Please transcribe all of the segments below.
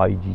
IG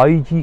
IG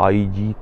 IG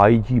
IG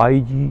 IG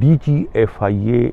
DG FIA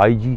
IG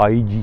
IG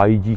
IG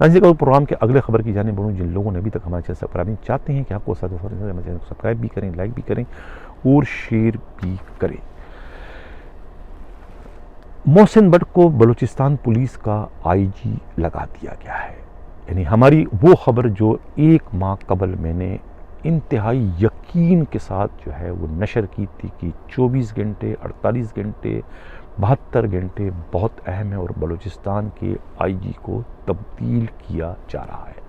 ناظرین کا programme کے اگلے خبر کی جانب بڑھوں. جن لوگوں نے ابھی تک ہمارے چینل سبسکرائب نہیں چاہتے ہیں کہ آپ کو سبسکرائب بھی کریں, لائک بھی کریں اور شیئر بھی کریں. محسن بٹ کو بلوچستان پولیس کا آئی جی لگا دیا گیا ہے. یعنی ہماری وہ خبر جو 1 ماہ قبل میں نے انتہائی یقین کے ساتھ جو ہے وہ نشر کی تھی کہ 24 گھنٹے 48 گھنٹے 72 گھنٹے بہت اہم ہے اور بلوچستان کے آئی جی کو تبدیل کیا جا رہا ہے.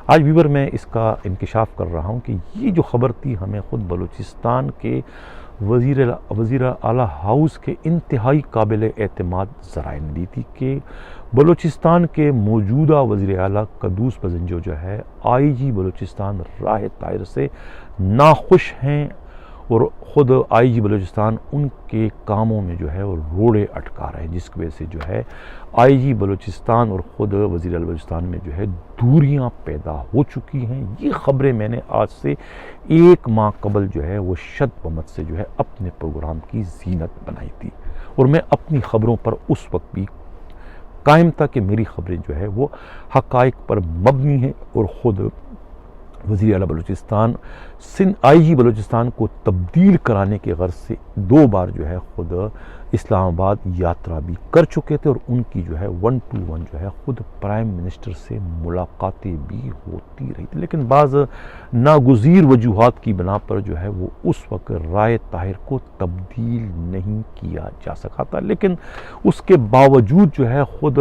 آج ویور میں اس کا انکشاف کر رہا ہوں کہ یہ جو خبر تھی ہمیں خود بلوچستان کے وزیر اعلیٰ ہاؤس کے انتہائی قابل اعتماد ذرائع نے دی تھی کہ بلوچستان کے موجودہ وزیر اعلیٰ قدوس بزنجو جو ہے آئی جی بلوچستان راہ طاہر سے ناخوش ہیں اور خود آئی جی بلوچستان ان کے کاموں میں جو ہے وہ روڑے اٹکا رہے ہیں, جس کی وجہ سے جو ہے آئی جی بلوچستان اور خود وزیر اعلیٰ بلوچستان میں جو ہے دوریاں پیدا ہو چکی ہیں. یہ خبریں میں نے آج سے 1 ماہ قبل جو ہے وہ شد بمت سے جو ہے اپنے پروگرام کی زینت بنائی تھی اور میں اپنی خبروں پر اس وقت بھی قائم تھا کہ میری خبریں جو ہے وہ حقائق پر مبنی ہیں اور خود وزیر اعلیٰ بلوچستان آئی جی بلوچستان کو تبدیل کرانے کے غرض سے 2 بار جو ہے خود اسلام آباد یاترا بھی کر چکے تھے اور ان کی جو ہے 1 to 1 جو ہے خود پرائم منسٹر سے ملاقاتیں بھی ہوتی رہی تھی. لیکن بعض ناگزیر وجوہات کی بنا پر جو ہے وہ اس وقت رائے طاہر کو تبدیل نہیں کیا جا سکا تھا. لیکن اس کے باوجود جو ہے خود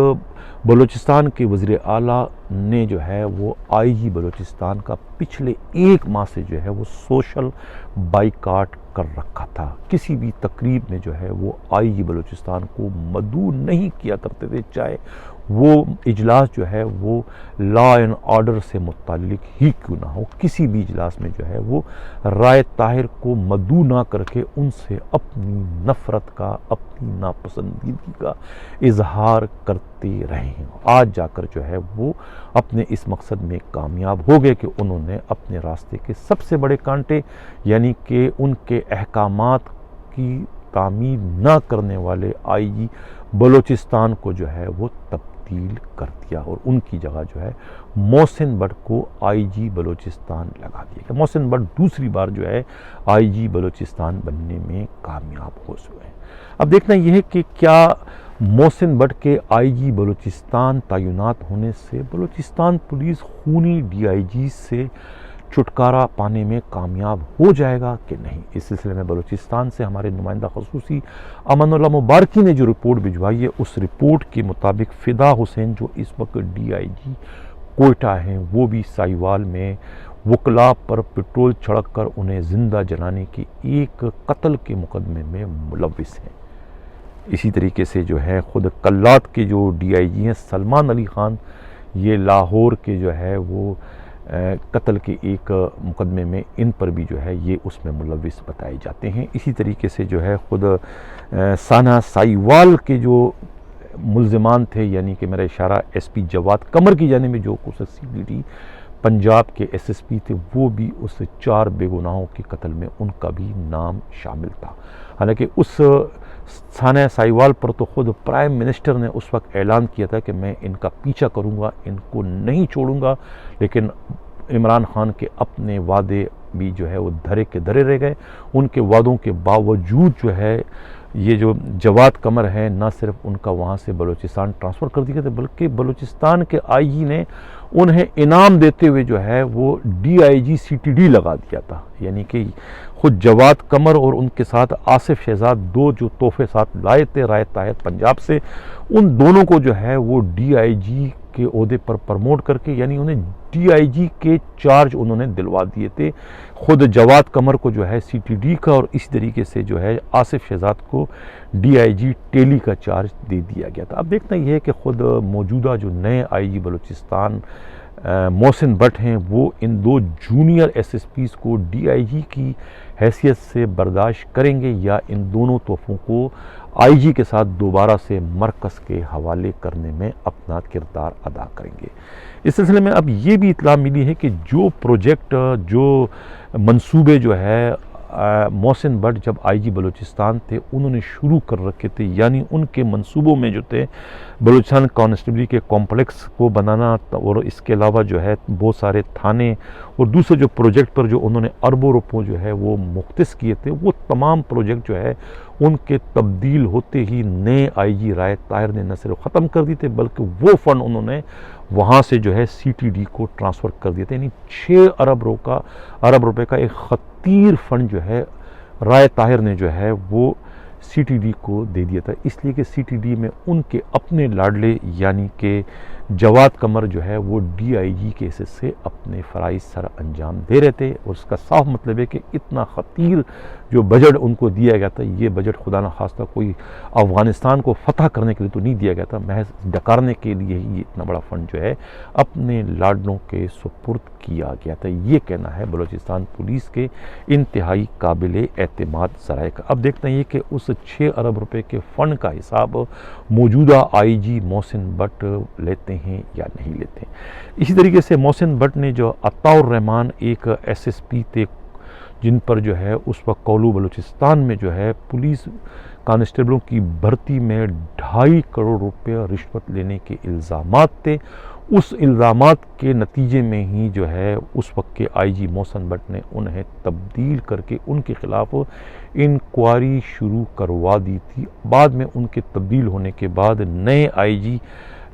بلوچستان کے وزیر اعلیٰ نے جو ہے وہ آئی جی بلوچستان کا پچھلے 1 ماہ سے جو ہے وہ سوشل بائیکاٹ کر رکھا تھا. کسی بھی تقریب میں جو ہے وہ آئی جی بلوچستان کو مدعو نہیں کیا کرتے تھے, چاہے وہ اجلاس جو ہے وہ لا اینڈ آرڈر سے متعلق ہی کیوں نہ ہو. کسی بھی اجلاس میں جو ہے وہ رائے طاہر کو مدعو نہ کر کے ان سے اپنی نفرت کا, اپنی ناپسندیدگی کا اظہار کرتے رہے ہیں. آج جا کر جو ہے وہ اپنے اس مقصد میں کامیاب ہو گئے کہ انہوں نے اپنے راستے کے سب سے بڑے کانٹے یعنی کہ ان کے احکامات کی تعمیل نہ کرنے والے آئی جی بلوچستان کو جو ہے وہ تبدیل کر دیا اور ان کی جگہ جو ہے محسن بٹ کو آئی جی بلوچستان لگا دیا گیا. محسن بٹ دوسری بار جو ہے آئی جی بلوچستان بننے میں کامیاب ہو چکے ہیں. اب دیکھنا یہ ہے کہ کیا محسن بٹ کے آئی جی بلوچستان تعینات ہونے سے بلوچستان پولیس خونی ڈی آئی جی سے چھٹکارا پانے میں کامیاب ہو جائے گا کہ نہیں. اس سلسلے میں بلوچستان سے ہمارے نمائندہ خصوصی امان اللہ مبارکی نے جو رپورٹ بھجوائی ہے اس رپورٹ کے مطابق فدا حسین جو اس وقت ڈی آئی جی کوئٹہ ہیں وہ بھی سائیوال میں وکلاء پر پٹرول چھڑک کر انہیں زندہ جلانے کے ایک قتل کے مقدمے میں ملوث ہیں. اسی طریقے سے جو ہے خود کلات کے جو ڈی آئی جی ہیں سلمان علی خان یہ لاہور کے جو ہے وہ قتل کے ایک مقدمے میں ان پر بھی جو ہے یہ اس میں ملوث بتائے جاتے ہیں. اسی طریقے سے جو ہے خود سانحہ سائیوال کے جو ملزمان تھے یعنی کہ میرا اشارہ ایس پی جواد قمر کی جانب میں جو خصوصی پنجاب کے ایس ایس پی تھے وہ بھی اس 4 بے گناہوں کے قتل میں ان کا بھی نام شامل تھا. حالانکہ اس سانحہ سائیوال پر تو خود پرائم منسٹر نے اس وقت اعلان کیا تھا کہ میں ان کا پیچھا کروں گا, ان کو نہیں چھوڑوں گا, لیکن عمران خان کے اپنے وعدے بھی جو ہے وہ دھرے کے دھرے رہ گئے. ان کے وعدوں کے باوجود جو ہے یہ جو جواد قمر ہے نہ صرف ان کا وہاں سے بلوچستان ٹرانسفر کر دیا گیا تھا بلکہ بلوچستان کے آئی جی نے انہیں انعام دیتے ہوئے جو ہے وہ D I G C T D لگا دیا تھا. یعنی کہ خود جواد قمر اور ان کے ساتھ آصف شہزاد 2 جو تحفے ساتھ لائے تھے رائے طاہر پنجاب سے, ان دونوں کو جو ہے وہ ڈی آئی جی کے عہدے پر پرموٹ کر کے یعنی انہیں ڈی آئی جی کے چارج انہوں نے دلوا دیے تھے. خود جواد قمر کو جو ہے سی ٹی ڈی کا اور اسی طریقے سے جو ہے آصف شہزاد کو ڈی آئی جی ٹیلی کا چارج دے دیا گیا تھا. اب دیکھنا یہ ہے کہ خود موجودہ جو نئے آئی جی بلوچستان محسن بٹ ہیں وہ ان 2 جونیئر ایس ایس پیز کو ڈی آئی جی کی حیثیت سے برداشت کریں گے یا ان دونوں تحفوں کو آئی جی کے ساتھ دوبارہ سے مرکز کے حوالے کرنے میں اپنا کردار ادا کریں گے. اس سلسلے میں اب یہ بھی اطلاع ملی ہے کہ جو پروجیکٹ جو منصوبے جو ہے محسن بٹ جب آئی جی بلوچستان تھے انہوں نے شروع کر رکھے تھے، یعنی ان کے منصوبوں میں جو تھے بلوچستان کانسٹیبلری کے کمپلیکس کو بنانا، اور اس کے علاوہ جو ہے بہت سارے تھانے اور دوسرے جو پروجیکٹ پر جو انہوں نے اربوں روپوں جو ہے وہ مختص کیے تھے، وہ تمام پروجیکٹ جو ہے ان کے تبدیل ہوتے ہی نئے آئی جی رائے طاہر نے نہ صرف ختم کر دی تھے بلکہ وہ فنڈ انہوں نے وہاں سے جو ہے سی ٹی ڈی کو ٹرانسفر کر دیا تھا، یعنی 6 ارب روپے کا ایک خطیر فنڈ جو ہے رائے طاہر نے جو ہے وہ سی ٹی ڈی کو دے دیا تھا، اس لیے کہ سی ٹی ڈی میں ان کے اپنے لاڈلے یعنی کہ جواد قمر جو ہے وہ ڈی آئی جی کے حصے سے اپنے فرائض سر انجام دے رہے تھے، اور اس کا صاف مطلب ہے کہ اتنا خطیر جو بجٹ ان کو دیا گیا تھا، یہ بجٹ خدا نخواستہ کوئی افغانستان کو فتح کرنے کے لیے تو نہیں دیا گیا تھا، محض ڈکارنے کے لیے ہی یہ اتنا بڑا فنڈ جو ہے اپنے لاڈلوں کے سپرد کیا گیا تھا، یہ کہنا ہے بلوچستان پولیس کے انتہائی قابل اعتماد ذرائع کا۔ اب دیکھتے ہیں یہ کہ اس 6 ارب روپے کے فنڈ کا حساب موجودہ آئی جی محسن بٹ لیتے ہیں یا نہیں لیتے ہیں۔ اسی طریقے سے محسن بٹ نے جو عطاء الرحمان ایک ایس ایس پی تھے جن پر جو ہے اس وقت کولو بلوچستان میں جو ہے پولیس کانسٹیبلوں کی بھرتی میں 2.5 کروڑ روپے رشوت لینے کے الزامات تھے، اس الزامات کے نتیجے میں ہی جو ہے اس وقت کے آئی جی محسن بٹ نے انہیں تبدیل کر کے ان کے خلاف انکوائری شروع کروا دی تھی۔ بعد میں ان کے تبدیل ہونے کے بعد نئے آئی جی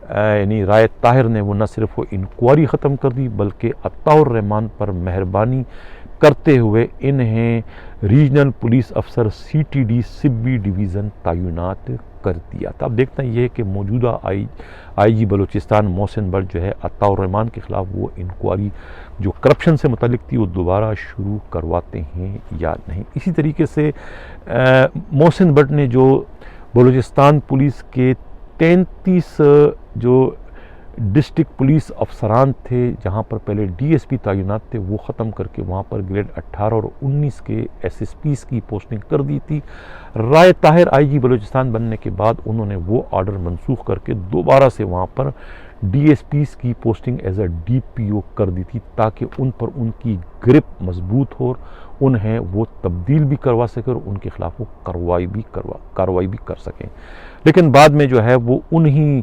یعنی رائے طاہر نے وہ نہ صرف وہ انکوائری ختم کر دی بلکہ عطاء الرحمان پر مہربانی کرتے ہوئے انہیں ریجنل پولیس افسر سی ٹی ڈی سبی ڈویژن تعینات کر دیا تھا۔ اب دیکھتے ہیں یہ کہ موجودہ آئی جی بلوچستان محسن بٹ جو ہے عطاء الرحمان کے خلاف وہ انکوائری جو کرپشن سے متعلق تھی وہ دوبارہ شروع کرواتے ہیں یا نہیں۔ اسی طریقے سے محسن بٹ نے جو بلوچستان پولیس کے 33 جو ڈسٹرکٹ پولیس افسران تھے جہاں پر پہلے ڈی ایس پی تعینات تھے وہ ختم کر کے وہاں پر گریڈ 18 اور 19 کے ایس ایس پیز کی پوسٹنگ کر دی تھی۔ رائے طاہر آئی جی بلوچستان بننے کے بعد انہوں نے وہ آرڈر منسوخ کر کے دوبارہ سے وہاں پر ڈی ایس پیز کی posting as A D P O کر دی تھی تاکہ ان پر ان کی گرپ مضبوط ہو، انہیں وہ تبدیل بھی کروا سکے اور ان کے خلاف وہ کارروائی بھی کر سکیں۔ لیکن بعد میں جو ہے وہ انہی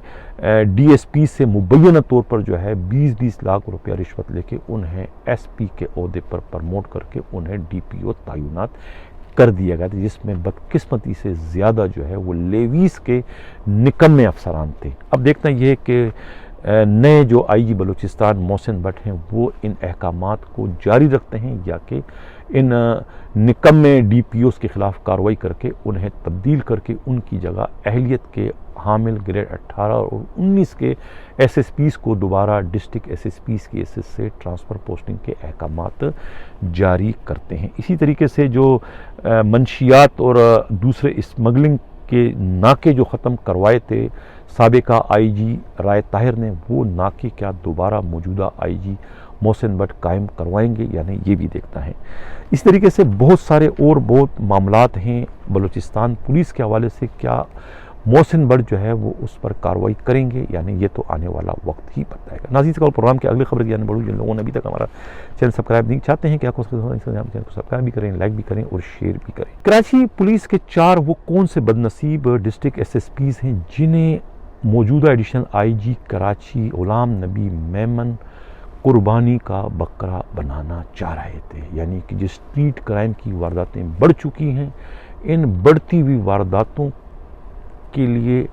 ڈی ایس پی سے مبینہ طور پر جو ہے 20 لاکھ روپیہ رشوت لے کے انہیں ایس پی کے عہدے پر پرموٹ کر کے انہیں ڈی پی او تعینات کر دیا گیا تھا، جس میں بدقسمتی سے زیادہ جو ہے وہ لیویز کے نکمے افسران تھے۔ اب دیکھنا یہ کہ نئے جو آئی جی بلوچستان محسن بٹ ہیں وہ ان احکامات کو جاری رکھتے ہیں یا کہ ان نکمے ڈی پی اوز کے خلاف کارروائی کر کے انہیں تبدیل کر کے ان کی جگہ اہلیت کے حامل گریڈ 18 اور 19 کے ایس ایس پیز کو دوبارہ ڈسٹرکٹ ایس ایس پیز کی حیثیت سے ٹرانسفر پوسٹنگ کے احکامات جاری کرتے ہیں۔ اسی طریقے سے جو منشیات اور دوسرے اسمگلنگ کے ناکے جو ختم کروائے تھے سابقہ آئی جی رائے طاہر نے، وہ ناکے کیا دوبارہ موجودہ آئی جی محسن بٹ قائم کروائیں گے یا نہیں، یہ بھی دیکھتا ہے۔ اس طریقے سے بہت سارے اور بہت معاملات ہیں بلوچستان پولیس کے حوالے سے، کیا محسن بٹ جو ہے وہ اس پر کارروائی کریں گے یعنی یہ تو آنے والا وقت ہی بتائے گا۔ ناظرین کا پروگرام کے اگلی خبر کی جانب بڑھوں، جن لوگوں نے ابھی تک ہمارا چینل سبسکرائب نہیں چاہتے ہیں کہ آپ کو چینل کو سبسکرائب بھی کریں، لائک بھی کریں اور شیئر بھی کریں۔ کراچی پولیس کے 4 وہ کون سے بد نصیب ڈسٹرکٹ ایس ایس پیز ہیں جنہیں موجودہ ایڈیشنل آئی جی کراچی غلام نبی میمن قربانی کا بکرا بنانا چاہ رہے تھے، یعنی کہ جس اسٹریٹ کرائم کی وارداتیں بڑھ چکی ہیں، ان بڑھتی ہوئی وارداتوں کے لیے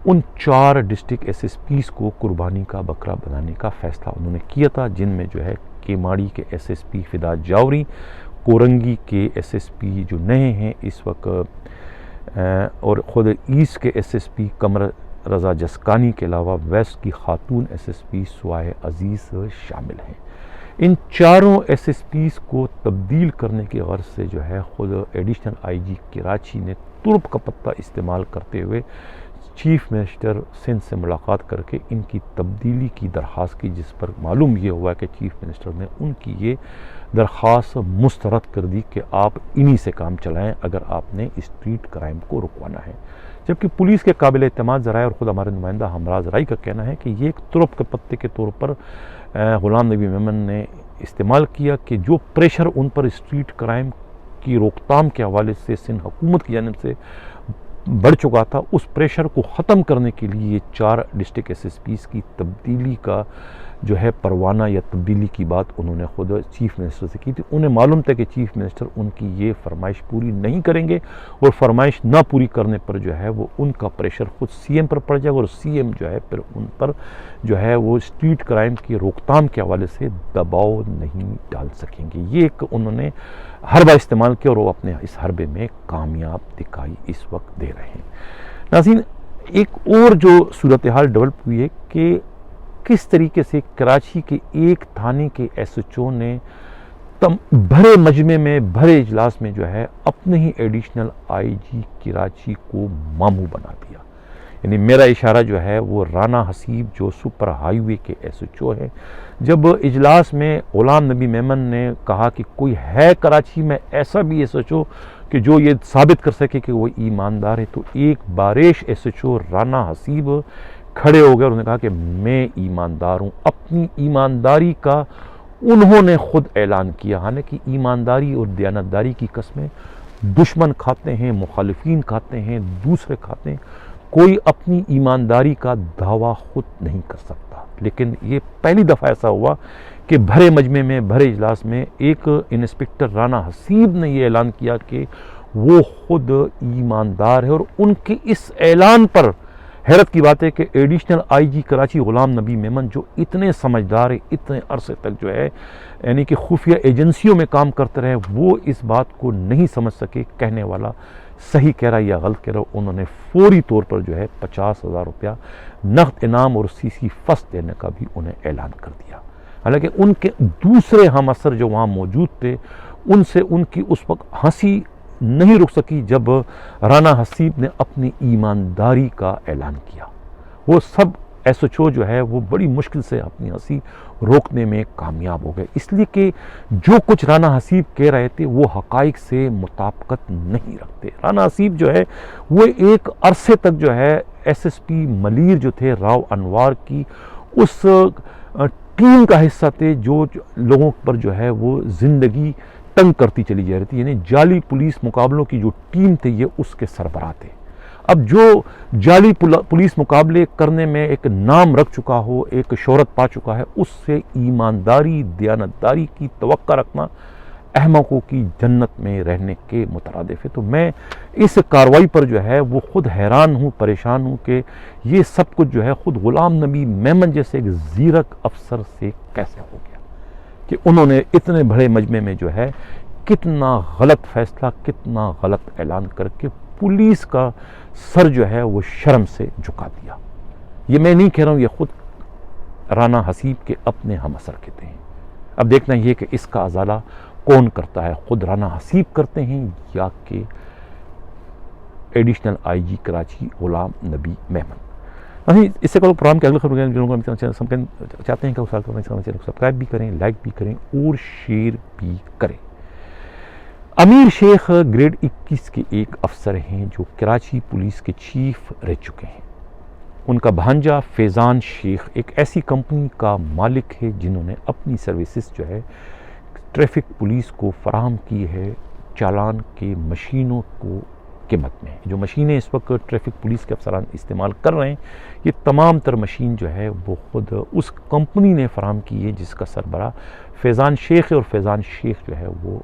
ان 4 ڈسٹرکٹ ایس ایس پیز کو قربانی کا بکرا بنانے کا فیصلہ انہوں نے کیا تھا، جن میں جو ہے کیماڑی کے ایس ایس پی فدا جاوری، کورنگی کے ایس ایس پی جو نئے ہیں اس وقت اور خود ایسٹ کے ایس ایس پی قمر رضا جسکانی کے علاوہ ویسٹ کی خاتون ایس ایس پی سوائے عزیز شامل ہیں۔ ان 4 ایس ایس پیز کو تبدیل کرنے کی غرض سے جو ہے خود ایڈیشنل آئی جی کراچی نے ترپ کا پتہ استعمال کرتے ہوئے چیف منسٹر سندھ سے ملاقات کر کے ان کی تبدیلی کی درخواست کی، جس پر معلوم یہ ہوا کہ چیف منسٹر نے ان کی یہ درخواست مسترد کر دی کہ آپ انہی سے کام چلائیں اگر آپ نے اسٹریٹ کرائم کو رکوانا ہے۔ جبکہ پولیس کے قابل اعتماد ذرائع اور خود ہمارے نمائندہ ہمراز رائی کا کہنا ہے کہ یہ ایک ترپ کے پتے کے طور پر غلام نبی میمن نے استعمال کیا کہ جو پریشر ان پر اسٹریٹ کرائم کی روک تھام کے حوالے سے سندھ حکومت کی جانب سے بڑھ چکا تھا، اس پریشر کو ختم کرنے کے لیے یہ 4 ڈسٹرکٹ ایس ایس پیز کی تبدیلی کا جو ہے پروانہ یا تبدیلی کی بات انہوں نے خود چیف منسٹر سے کی تھی۔ انہیں معلوم تھا کہ چیف منسٹر ان کی یہ فرمائش پوری نہیں کریں گے، اور فرمائش نہ پوری کرنے پر جو ہے وہ ان کا پریشر خود سی ایم پر پڑ جائے گا، اور سی ایم جو ہے پھر ان پر جو ہے وہ اسٹریٹ کرائم کی روک تھام کے حوالے سے دباؤ نہیں ڈال سکیں گے۔ یہ ایک انہوں نے حربہ استعمال کیا، اور وہ اپنے اس حربے میں کامیاب دکھائی اس وقت دے رہے ہیں۔ ناظرین، ایک اور جو صورتحال ڈیولپ ہوئی ہے کہ کس طریقے سے کراچی کے ایک تھانے کے ایس ایچ او نے بھرے مجمع میں بھرے اجلاس میں جو ہے اپنے ہی ایڈیشنل آئی جی کراچی کو ماموں بنا دیا۔ یعنی میرا اشارہ جو ہے وہ رانا حسیب جو سپر ہائی وے کے ایس ایچ او ہے، جب اجلاس میں غلام نبی میمن نے کہا کہ کوئی ہے کراچی میں ایسا بھی ایس ایچ او کہ جو یہ ثابت کر سکے کہ وہ ایماندار ہے، تو ایک باریش S H O Rana Haseeb کھڑے ہو گئے اور انہوں نے کہا کہ میں ایماندار ہوں۔ اپنی ایمانداری کا انہوں نے خود اعلان کیا، حالانکہ ایمانداری اور دیانتداری کی قسمیں دشمن کھاتے ہیں، مخالفین کھاتے ہیں، دوسرے کھاتے ہیں، کوئی اپنی ایمانداری کا دعویٰ خود نہیں کر سکتا۔ لیکن یہ پہلی دفعہ ایسا ہوا کہ بھرے مجمع میں بھرے اجلاس میں ایک انسپکٹر رانا حسیب نے یہ اعلان کیا کہ وہ خود ایماندار ہے، اور ان کے اس اعلان پر حیرت کی بات ہے کہ ایڈیشنل آئی جی کراچی غلام نبی میمن جو اتنے سمجھدار ہے، اتنے عرصے تک جو ہے یعنی کہ خفیہ ایجنسیوں میں کام کرتے رہے، وہ اس بات کو نہیں سمجھ سکے کہنے والا صحیح کہہ رہا ہے یا غلط کہہ رہا ہے۔ انہوں نے فوری طور پر جو ہے 50,000 روپیہ نقد انعام اور سی سی فسٹ دینے کا بھی انہیں اعلان کر دیا۔ حالانکہ ان کے دوسرے ہم اثر جو وہاں موجود تھے، ان سے ان کی اس وقت ہنسی نہیں رک سکی جب رانا حسیب نے اپنی ایمانداری کا اعلان کیا۔ وہ سب ایس ایچ او جو ہے وہ بڑی مشکل سے اپنی ہنسی روکنے میں کامیاب ہو گئے، اس لیے کہ جو کچھ رانا حسیب کہہ رہے تھے وہ حقائق سے مطابقت نہیں رکھتے۔ رانا حسیب جو ہے وہ ایک عرصے تک جو ہے ایس ایس پی ملیر جو تھے راؤ انوار کی اس ٹیم کا حصہ تھے جو لوگوں پر جو ہے وہ زندگی تنگ کرتی چلی جا رہی تھی، یعنی جعلی پولیس مقابلوں کی جو ٹیم تھی یہ اس کے سربراہ تھے۔ اب جو جعلی پولیس مقابلے کرنے میں ایک نام رکھ چکا ہو، ایک شہرت پا چکا ہے، اس سے ایمانداری دیانتداری کی توقع رکھنا احمقوں کی جنت میں رہنے کے مترادف ہے۔ تو میں اس کارروائی پر جو ہے وہ خود حیران ہوں، پریشان ہوں کہ یہ سب کچھ جو ہے خود غلام نبی میمن جیسے ایک زیرک افسر سے کیسے ہو گیا کہ انہوں نے اتنے بڑے مجمع میں جو ہے کتنا غلط فیصلہ، کتنا غلط اعلان کر کے پولیس کا سر جو ہے وہ شرم سے جھکا دیا۔ یہ میں نہیں کہہ رہا ہوں، یہ خود رانا حسیب کے اپنے ہم اثر کہتے ہیں۔ اب دیکھنا یہ کہ اس کا ازالہ کون کرتا ہے، خود رانا حسیب کرتے ہیں یا کہ ایڈیشنل آئی جی کراچی غلام نبی میمن۔ اس سے پروگرام کے اگلے خبر چاہتے ہیں کہ چینل کو سبسکرائب بھی کریں، لائک بھی کریں اور شیئر بھی کریں۔ امیر شیخ گریڈ 21 کے ایک افسر ہیں جو کراچی پولیس کے چیف رہ چکے ہیں۔ ان کا بھانجا فیضان شیخ ایک ایسی کمپنی کا مالک ہے جنہوں نے اپنی سروسز جو ہے ٹریفک پولیس کو فراہم کی ہے چالان کے مشینوں کو قیمت میں۔ جو مشینیں اس وقت ٹریفک پولیس کے افسران استعمال کر رہے ہیں، یہ تمام تر مشین جو ہے وہ خود اس کمپنی نے فراہم کی ہے جس کا سربراہ فیضان شیخ ہے، اور فیضان شیخ جو ہے وہ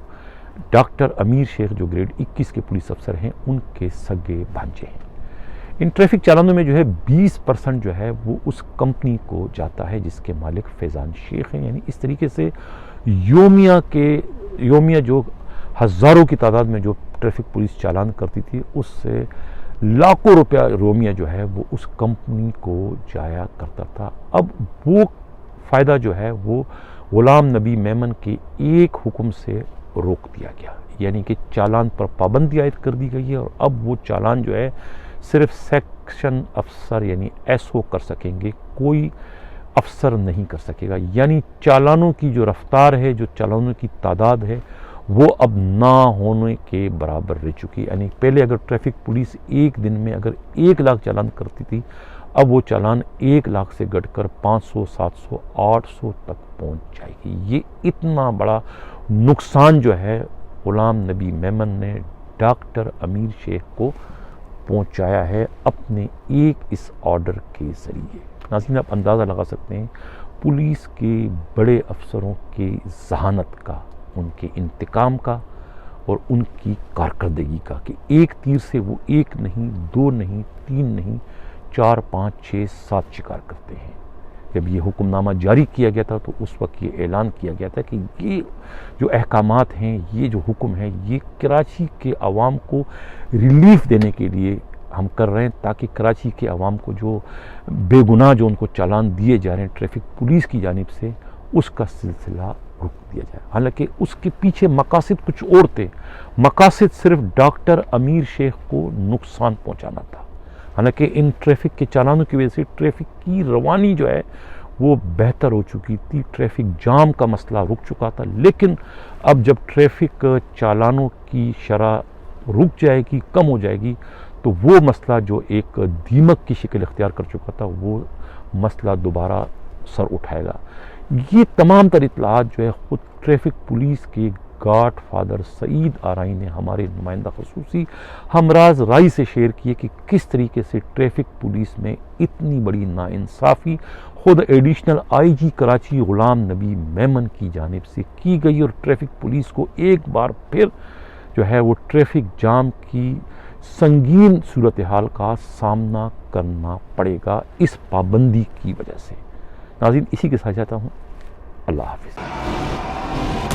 ڈاکٹر امیر شیخ جو گریڈ 21 کے پولیس افسر ہیں ان کے سگے بھانجے ہیں۔ ان ٹریفک چالانوں میں جو ہے 20% جو ہے وہ اس کمپنی کو جاتا ہے جس کے مالک فیضان شیخ ہیں۔ یعنی اس طریقے سے یومیہ جو ہزاروں کی تعداد میں جو ٹریفک پولیس چالان کرتی تھی، اس سے لاکھوں روپیہ یومیہ جو ہے وہ اس کمپنی کو جایا کرتا تھا۔ اب وہ فائدہ جو ہے وہ غلام نبی میمن کے ایک حکم سے روک دیا گیا، یعنی کہ چالان پر پابندی عائد کر دی گئی ہے، اور اب وہ چالان جو ہے صرف سیکشن افسر یعنی ایس او کر سکیں گے، کوئی افسر نہیں کر سکے گا۔ یعنی چالانوں کی جو رفتار ہے، جو چالانوں کی تعداد ہے، وہ اب نہ ہونے کے برابر رہ چکی۔ یعنی پہلے اگر ٹریفک پولیس ایک دن میں اگر 1 لاکھ چالان کرتی تھی، اب وہ چالان 1 لاکھ سے گھٹ کر 500، 700، 800 تک پہنچ جائے گی۔ یہ اتنا بڑا نقصان جو ہے غلام نبی میمن نے ڈاکٹر امیر شیخ کو پہنچایا ہے اپنے ایک اس آرڈر کے ذریعے۔ ناظرین، آپ اندازہ لگا سکتے ہیں پولیس کے بڑے افسروں کے ذہانت کا، ان کے انتقام کا اور ان کی کارکردگی کا، کہ ایک تیر سے وہ ایک نہیں، دو نہیں، تین نہیں، 4، 5، 6، 7 شکار کرتے ہیں۔ جب یہ حکم نامہ جاری کیا گیا تھا تو اس وقت یہ اعلان کیا گیا تھا کہ یہ جو احکامات ہیں، یہ جو حکم ہے، یہ کراچی کے عوام کو ریلیف دینے کے لیے ہم کر رہے ہیں، تاکہ کراچی کے عوام کو جو بے گناہ جو ان کو چالان دیے جا رہے ہیں ٹریفک پولیس کی جانب سے، اس کا سلسلہ رک دیا جائے۔ حالانکہ اس کے پیچھے مقاصد کچھ اور تھے، مقاصد صرف ڈاکٹر امیر شیخ کو نقصان پہنچانا تھا۔ حالانکہ ان ٹریفک کے چالانوں کی وجہ سے ٹریفک کی روانی جو ہے وہ بہتر ہو چکی تھی، ٹریفک جام کا مسئلہ رک چکا تھا، لیکن اب جب ٹریفک چالانوں کی شرح رک جائے گی، کم ہو جائے گی، تو وہ مسئلہ جو ایک دیمک کی شکل اختیار کر چکا تھا، وہ مسئلہ دوبارہ سر اٹھائے گا۔ یہ تمام تر اطلاعات جو ہے خود ٹریفک پولیس کے گاڈ فادر سعید آرائی نے ہمارے نمائندہ خصوصی ہمراز رائی سے شیئر کیے کہ کس طریقے سے ٹریفک پولیس میں اتنی بڑی ناانصافی خود ایڈیشنل آئی جی کراچی غلام نبی میمن کی جانب سے کی گئی، اور ٹریفک پولیس کو ایک بار پھر جو ہے وہ ٹریفک جام کی سنگین صورتحال کا سامنا کرنا پڑے گا اس پابندی کی وجہ سے۔ ناظرین، اسی کے ساتھ جاتا ہوں، اللہ حافظ۔